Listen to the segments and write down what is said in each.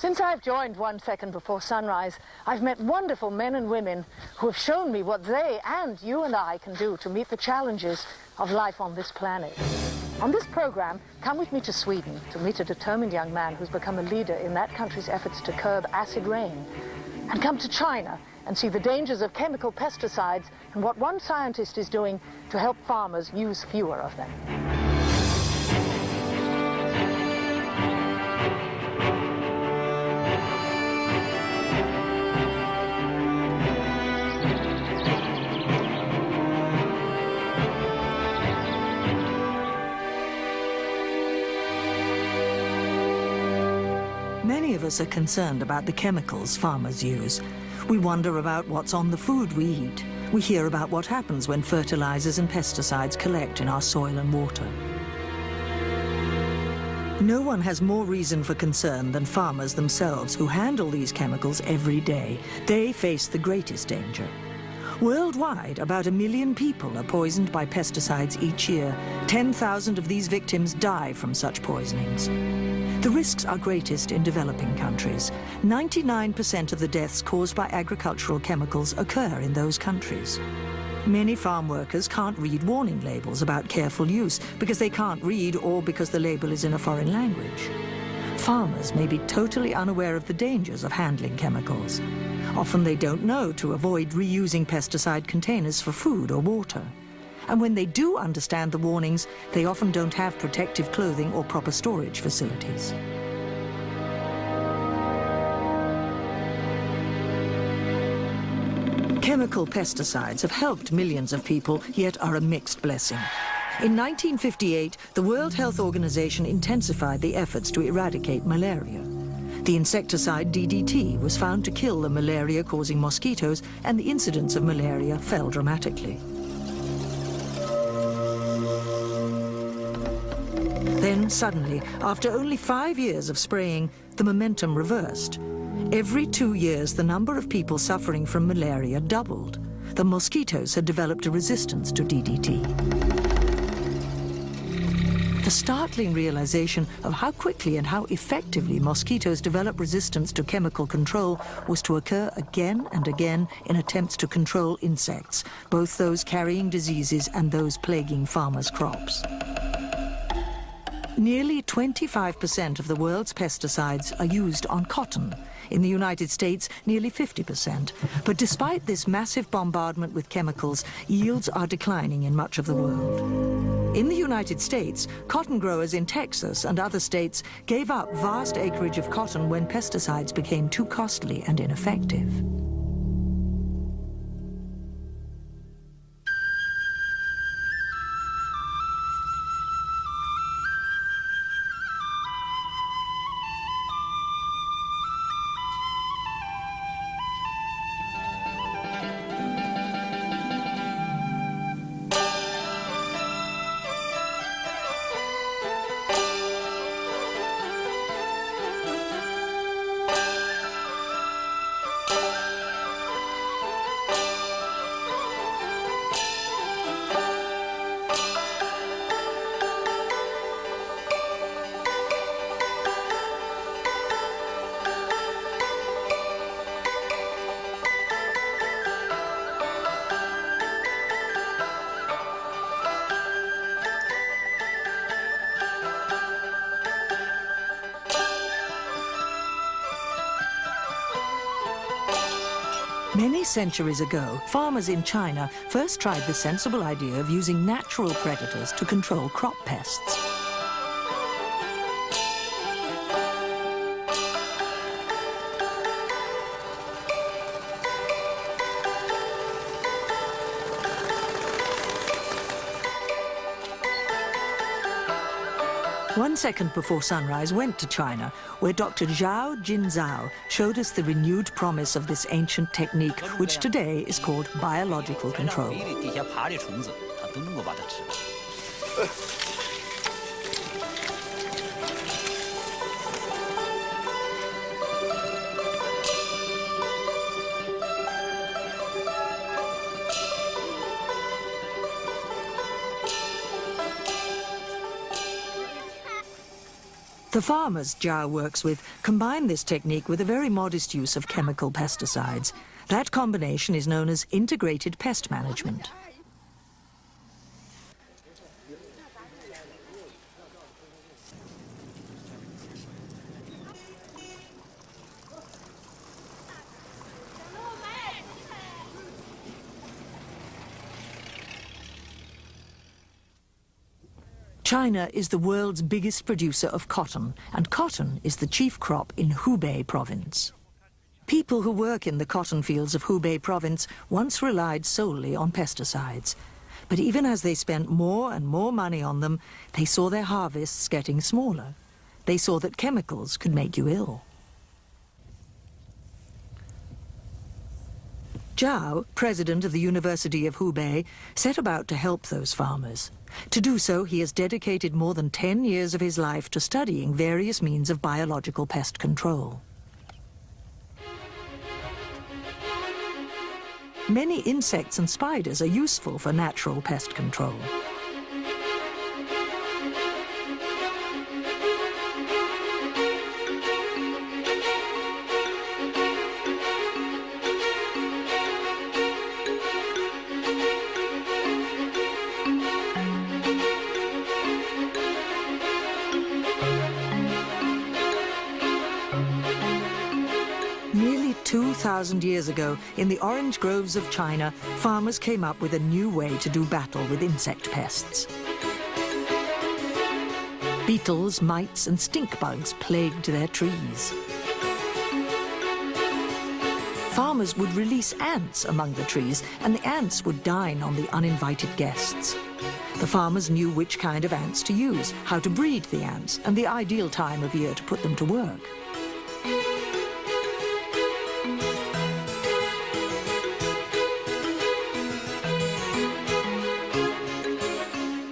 Since I've joined 1 second before sunrise, I've met wonderful men and women who have shown me what they and you and I can do to meet the challenges of life on this planet. On this program, come with me to Sweden to meet a determined young man who's become a leader in that country's efforts to curb acid rain. And come to China and see the dangers of chemical pesticides and what one scientist is doing to help farmers use fewer of them. Many of us are concerned about the chemicals farmers use. We wonder about what's on the food we eat. We hear about what happens when fertilizers and pesticides collect in our soil and water. No one has more reason for concern than farmers themselves who handle these chemicals every day. They face the greatest danger. Worldwide, about 1 million people are poisoned by pesticides each year. 10,000 of these victims die from such poisonings. The risks are greatest in developing countries. 99% of the deaths caused by agricultural chemicals occur in those countries. Many farm workers can't read warning labels about careful use because they can't read or because the label is in a foreign language. Farmers may be totally unaware of the dangers of handling chemicals. Often they don't know to avoid reusing pesticide containers for food or water. And when they do understand the warnings, they often don't have protective clothing or proper storage facilities. Chemical pesticides have helped millions of people, yet are a mixed blessing. In 1958, the World Health Organization intensified the efforts to eradicate malaria. The insecticide DDT was found to kill the malaria-causing mosquitoes, and the incidence of malaria fell dramatically. Then, suddenly, after only 5 years of spraying, the momentum reversed. Every 2 years, the number of people suffering from malaria doubled. The mosquitoes had developed a resistance to DDT. The startling realization of how quickly and how effectively mosquitoes develop resistance to chemical control was to occur again and again in attempts to control insects, both those carrying diseases and those plaguing farmers' crops. Nearly 25% of the world's pesticides are used on cotton. In the United States, nearly 50%. But despite this massive bombardment with chemicals, yields are declining in much of the world. In the United States, cotton growers in Texas and other states gave up vast acreage of cotton when pesticides became too costly and ineffective. Many centuries ago, farmers in China first tried the sensible idea of using natural predators to control crop pests. One second before sunrise went to China, where Dr. Zhao Jing Zhao showed us the renewed promise of this ancient technique, which today is called biological control. The farmers Zhao works with combine this technique with a very modest use of chemical pesticides. That combination is known as integrated pest management. China is the world's biggest producer of cotton, and cotton is the chief crop in Hubei province. People who work in the cotton fields of Hubei province once relied solely on pesticides. But even as they spent more and more money on them, they saw their harvests getting smaller. They saw that chemicals could make you ill. Zhao, president of the University of Hubei, set about to help those farmers. To do so, he has dedicated more than 10 years of his life to studying various means of biological pest control. Many insects and spiders are useful for natural pest control. Nearly 2,000 years ago, in the orange groves of China, farmers came up with a new way to do battle with insect pests. Beetles, mites, and stink bugs plagued their trees. Farmers would release ants among the trees, and the ants would dine on the uninvited guests. The farmers knew which kind of ants to use, how to breed the ants, and the ideal time of year to put them to work.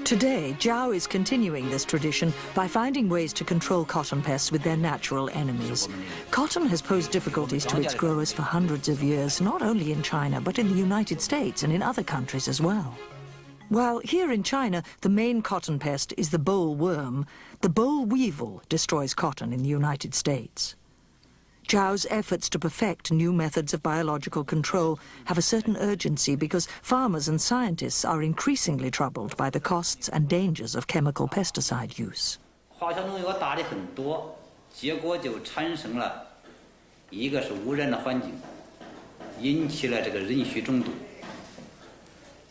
Today, Zhao is continuing this tradition by finding ways to control cotton pests with their natural enemies. Cotton has posed difficulties to its growers for hundreds of years, not only in China, but in the United States and in other countries as well. While here in China, the main cotton pest is the boll worm, the boll weevil destroys cotton in the United States. Zhao's efforts to perfect new methods of biological control have a certain urgency because farmers and scientists are increasingly troubled by the costs and dangers of chemical pesticide use.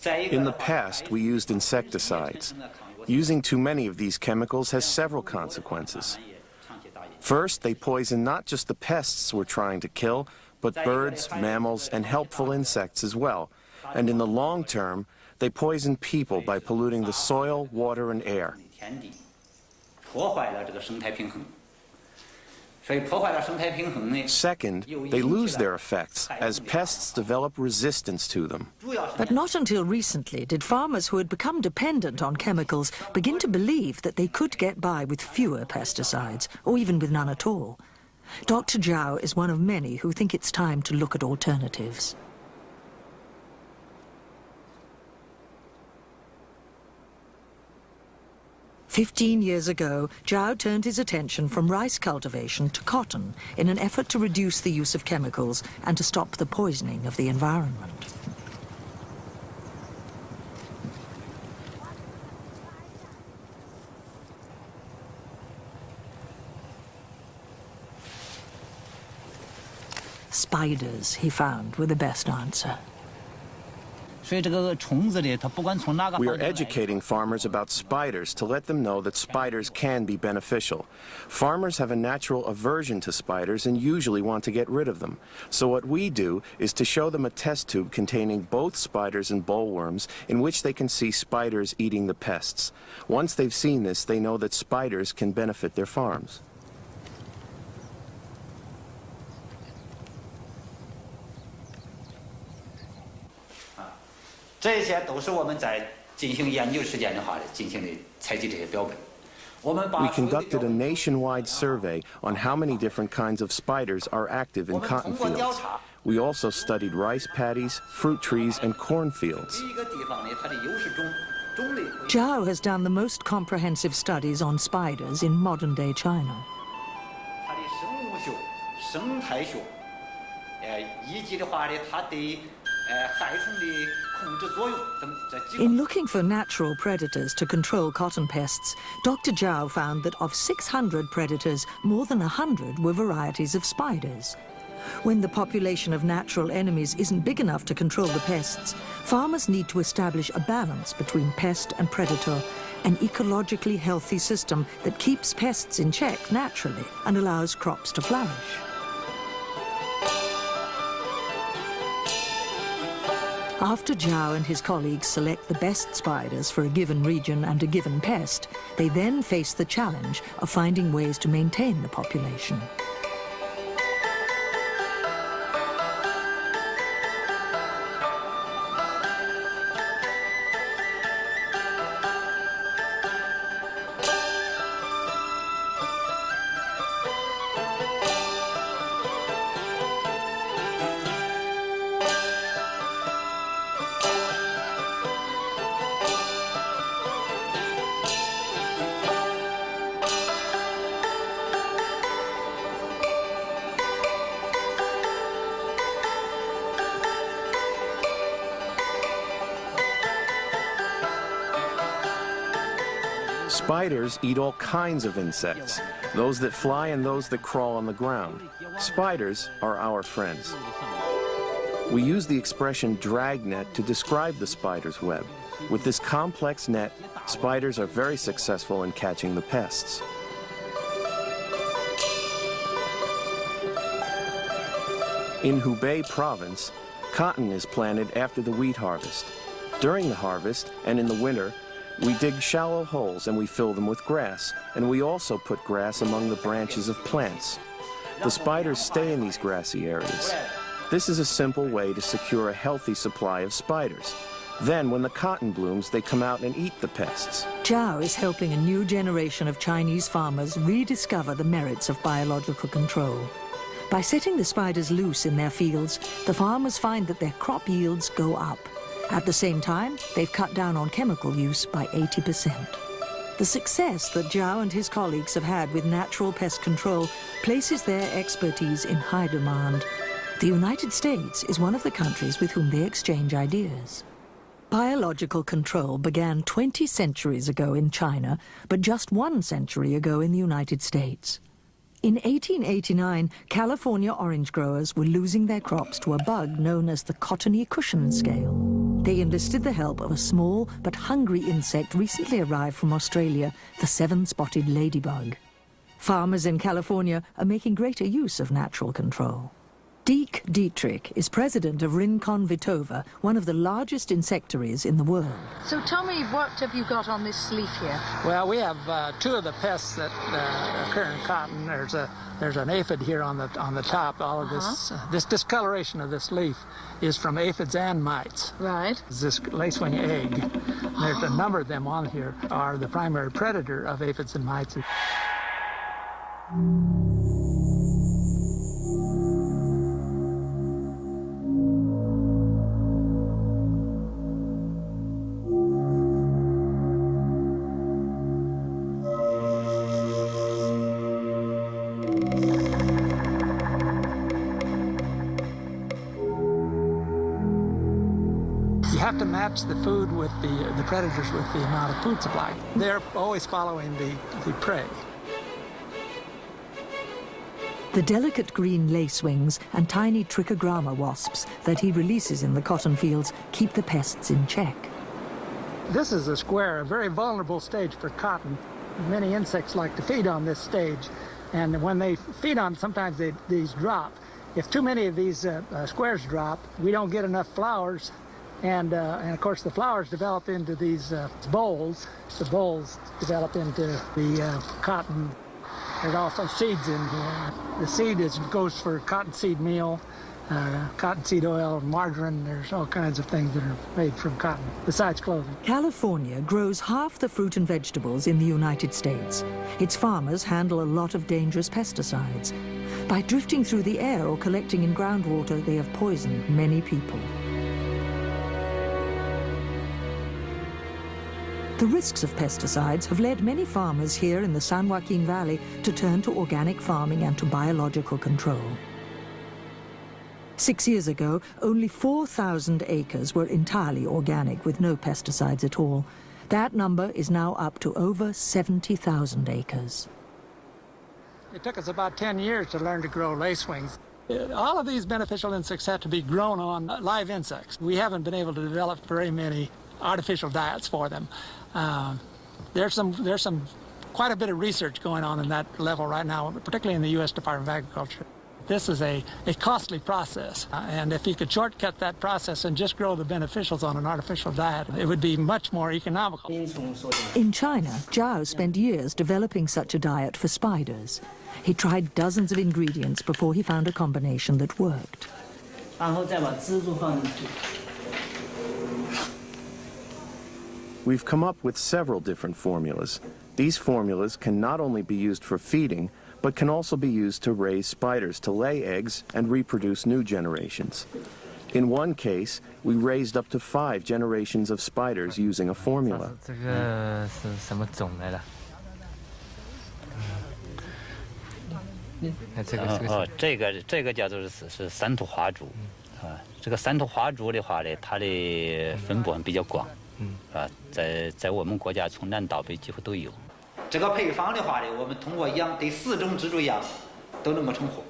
In the past, we used insecticides. Using too many of these chemicals has several consequences. First, they poison not just the pests we're trying to kill, but birds, mammals, and helpful insects as well. And in the long term, they poison people by polluting the soil, water, and air. Second, they lose their effects as pests develop resistance to them. But not until recently did farmers who had become dependent on chemicals begin to believe that they could get by with fewer pesticides, or even with none at all. Dr. Zhao is one of many who think it's time to look at alternatives. "15 years ago, Zhao turned his attention from rice cultivation to cotton in an effort to reduce the use of chemicals and to stop the poisoning of the environment. Spiders, he found, were the best answer. We are educating farmers about spiders to let them know that spiders can be beneficial. Farmers have a natural aversion to spiders and usually want to get rid of them. So what we do is to show them a test tube containing both spiders and bollworms in which they can see spiders eating the pests. Once they've seen this, they know that spiders can benefit their farms. We conducted a nationwide survey on how many different kinds of spiders are active in cotton fields. We also studied rice paddies, fruit trees, and cornfields. Zhao has done the most comprehensive studies on spiders in modern-day China. In looking for natural predators to control cotton pests, Dr. Zhao found that of 600 predators, more than 100 were varieties of spiders. When the population of natural enemies isn't big enough to control the pests, farmers need to establish a balance between pest and predator, an ecologically healthy system that keeps pests in check naturally and allows crops to flourish. After Zhao and his colleagues select the best spiders for a given region and a given pest, they then face the challenge of finding ways to maintain the population. Spiders eat all kinds of insects, those that fly and those that crawl on the ground. Spiders are our friends. We use the expression dragnet to describe the spider's web. With this complex net, spiders are very successful in catching the pests. In Hubei province, cotton is planted after the wheat harvest. During the harvest and in the winter, we dig shallow holes and we fill them with grass, and we also put grass among the branches of plants. The spiders stay in these grassy areas. This is a simple way to secure a healthy supply of spiders. Then, when the cotton blooms, they come out and eat the pests. Zhao is helping a new generation of Chinese farmers rediscover the merits of biological control. By setting the spiders loose in their fields, the farmers find that their crop yields go up. At the same time, they've cut down on chemical use by 80%. The success that Zhao and his colleagues have had with natural pest control places their expertise in high demand. The United States is one of the countries with whom they exchange ideas. Biological control began 20 centuries ago in China, but just 1 century ago in the United States. In 1889, California orange growers were losing their crops to a bug known as the cottony cushion scale. They enlisted the help of a small but hungry insect recently arrived from Australia, the 7-spotted ladybug. Farmers in California are making greater use of natural control. Diek Dietrich is president of Rincon Vitova, one of the largest insectaries in the world. So tell me, what have you got on this leaf here? Well, we have 2 of the pests that occur in cotton. There's an aphid here on the top. All of this discoloration of this leaf is from aphids and mites. Right. This lacewing egg, there's a number of them on here, are the primary predator of aphids and mites. You have to match the food with the predators with the amount of food supply. They're always following the prey. The delicate green lacewings and tiny trichogramma wasps that he releases in the cotton fields keep the pests in check. This is a square, a very vulnerable stage for cotton. Many insects like to feed on this stage, and when they feed on, sometimes these drop. If too many of these squares drop, we don't get enough flowers, and of course the flowers develop into these bolls. The bolls develop into the cotton. There's also seeds in here. The seed goes for cottonseed meal, cottonseed oil, margarine. There's all kinds of things that are made from cotton, besides clothing. California grows half the fruit and vegetables in the United States. Its farmers handle a lot of dangerous pesticides. By drifting through the air or collecting in groundwater, they have poisoned many people. The risks of pesticides have led many farmers here in the San Joaquin Valley to turn to organic farming and to biological control. 6 years ago, only 4,000 acres were entirely organic with no pesticides at all. That number is now up to over 70,000 acres. It took us about 10 years to learn to grow lacewings. All of these beneficial insects have to be grown on live insects. We haven't been able to develop very many artificial diets for them. There's quite a bit of research going on in that level right now, particularly in the U.S. Department of Agriculture. This is a costly process, and if you could shortcut that process and just grow the beneficials on an artificial diet, it would be much more economical. In China, Zhao spent years developing such a diet for spiders. He tried dozens of ingredients before he found a combination that worked. We've come up with several different formulas. These formulas can not only be used for feeding, but can also be used to raise spiders to lay eggs and reproduce new generations. In one case, we raised up to 5 generations of spiders using a formula. 这个叫做是三头花烛，这个三头花烛的话呢，它的分布比较广，在我们国家从南到北几乎都有。这个配方的话呢，我们通过养对4种蜘蛛样都能够成活。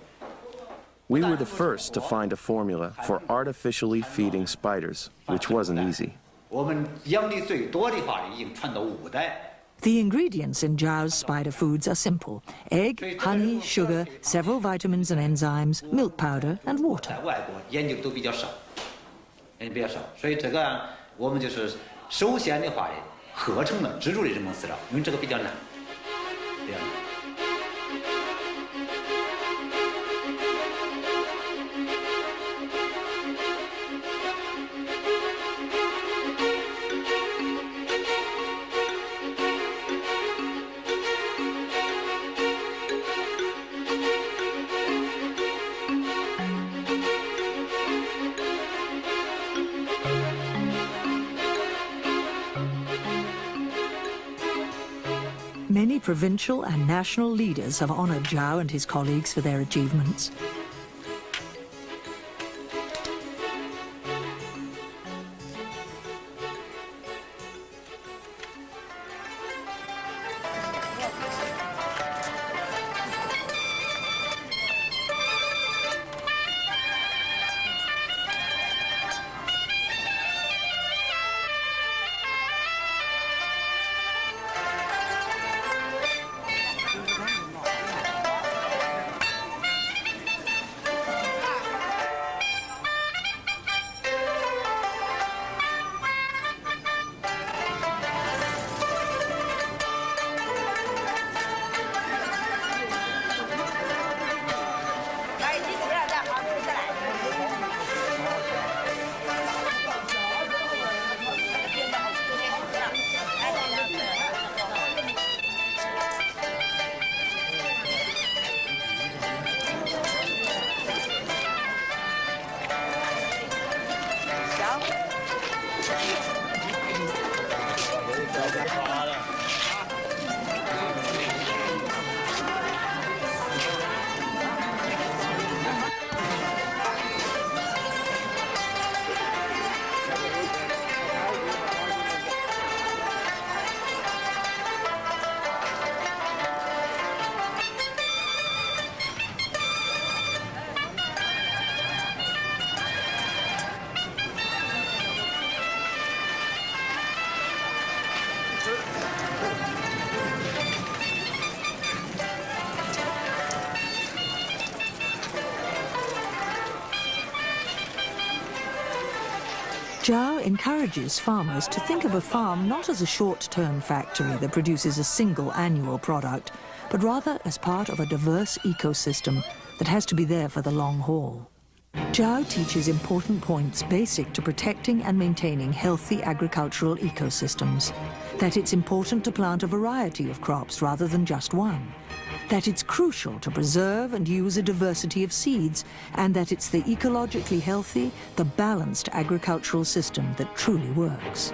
We were the first to find a formula for artificially feeding spiders, which wasn't easy. 我们养的最多的话呢，已经传到5代。 The ingredients in Zhao's spider foods are simple: egg, honey, sugar, several vitamins and enzymes, milk powder, and water. 在外国研究都比较少，所以这个我们就是首先的话呢，合成了蜘蛛的人工饲料，因为这个比较难，这样。 Many provincial and national leaders have honored Zhao and his colleagues for their achievements. Zhao encourages farmers to think of a farm not as a short-term factory that produces a single annual product, but rather as part of a diverse ecosystem that has to be there for the long haul. Zhao teaches important points basic to protecting and maintaining healthy agricultural ecosystems. That it's important to plant a variety of crops rather than just one. That it's crucial to preserve and use a diversity of seeds, and that it's the ecologically healthy, the balanced agricultural system that truly works.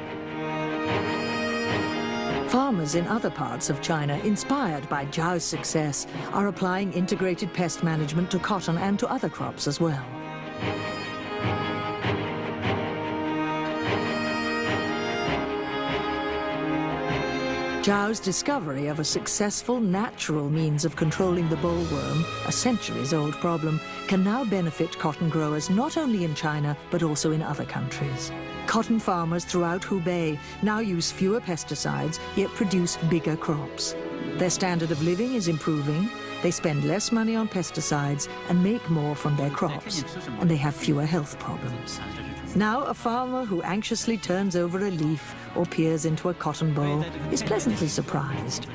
Farmers in other parts of China, inspired by Zhao's success, are applying integrated pest management to cotton and to other crops as well. Zhao's discovery of a successful natural means of controlling the bollworm, a centuries-old problem, can now benefit cotton growers not only in China but also in other countries. Cotton farmers throughout Hubei now use fewer pesticides, yet produce bigger crops. Their standard of living is improving, they spend less money on pesticides and make more from their crops, and they have fewer health problems. Now a farmer who anxiously turns over a leaf or peers into a cotton boll is pleasantly surprised.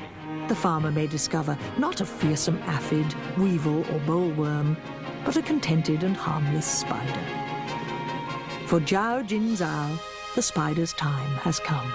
The farmer may discover not a fearsome aphid, weevil or bollworm, but a contented and harmless spider. For Zhao Jing Zhao, the spider's time has come.